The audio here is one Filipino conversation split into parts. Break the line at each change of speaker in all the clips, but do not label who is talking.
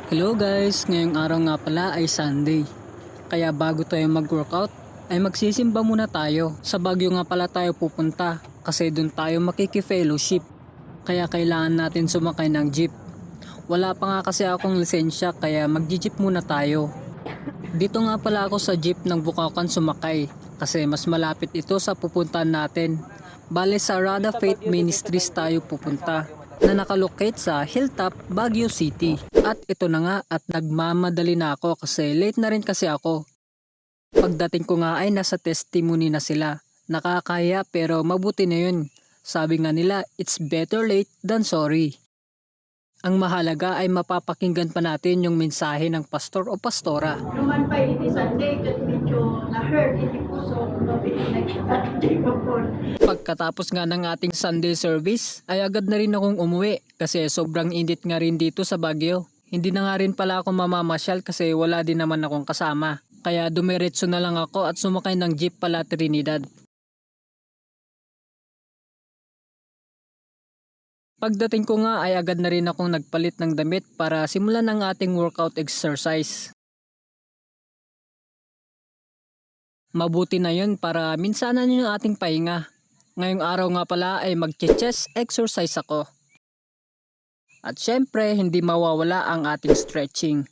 Hello guys, ngayong araw nga pala ay Sunday. Kaya bago tayo mag-workout ay magsisimba muna tayo. Sa Baguio nga pala tayo pupunta kasi doon tayo makiki-fellowship. Kaya kailangan natin sumakay ng jeep. Wala pa nga kasi akong lisensya kaya mag-jeep muna tayo. Dito nga pala ako sa jeep ng Bukakan sumakay kasi mas malapit ito sa pupuntahan natin. Bale sa Rada Faith Ministries tayo pupunta na nakalocate sa Hilltop, Baguio City. At ito na nga at nagmamadali na ako kasi late na rin kasi ako. Pagdating ko nga ay nasa testimony na sila. Nakakaya pero mabuti na yun. Sabi nga nila, it's better late than sorry. Ang mahalaga ay mapapakinggan pa natin yung mensahe ng pastor o pastora.
Naman pa iti Sunday kat medyo na-hurt iti puso no pinagkita ko po.
Pagkatapos nga ng ating Sunday service ay agad na rin akong umuwi kasi sobrang init nga rin dito sa Baguio. Hindi na nga rin pala ako mamamasyal kasi wala din naman akong kasama. Kaya dumiretso na lang ako at sumakay ng jeep pala Trinidad. Pagdating ko nga ay agad na rin akong nagpalit ng damit para simulan ang ating workout exercise. Mabuti na yun para minsanan yung ating pahinga. Ngayong araw nga pala ay mag-chest exercise ako. At syempre hindi mawawala ang ating stretching.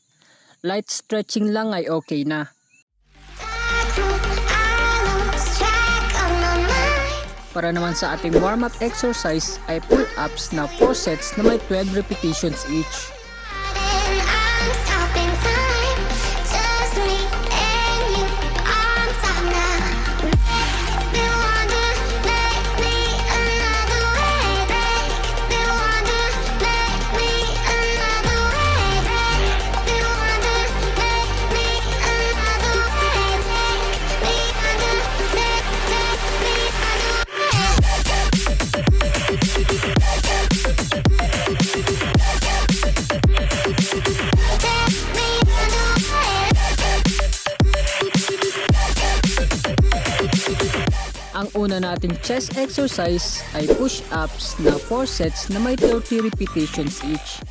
Light stretching lang ay okay na. Para naman sa ating warm-up exercise ay pull-ups na 4 sets na may 12 repetitions each. Ang una nating chest exercise ay push-ups na 4 sets na may 30 repetitions each.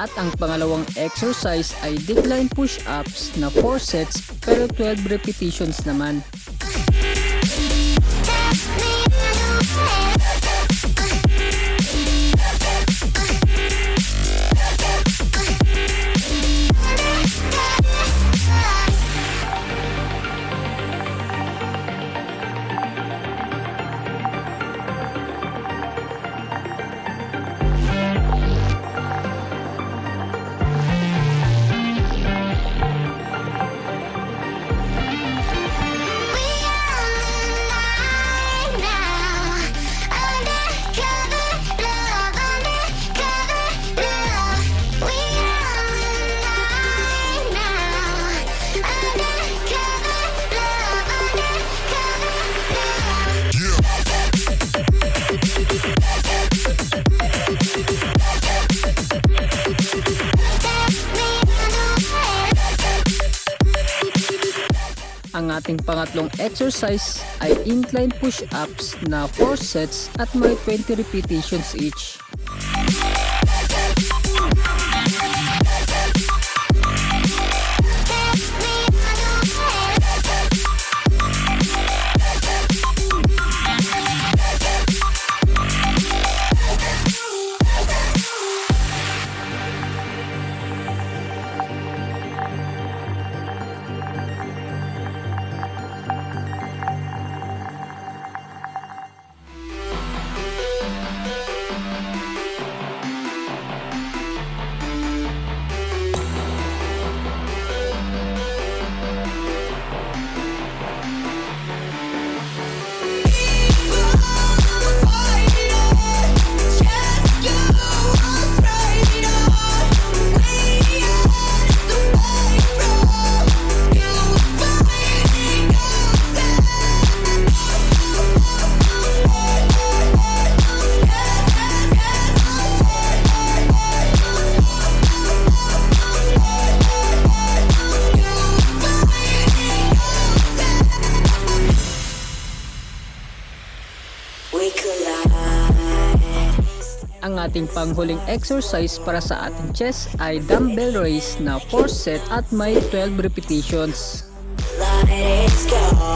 At ang pangalawang exercise ay decline push-ups na 4 sets pero 12 repetitions naman. Ang ating pangatlong exercise ay incline push-ups na 4 sets at may 20 repetitions each. Ang ating panghuling exercise para sa ating chest ay dumbbell raise na 4 set at may 12 repetitions.
Let's go.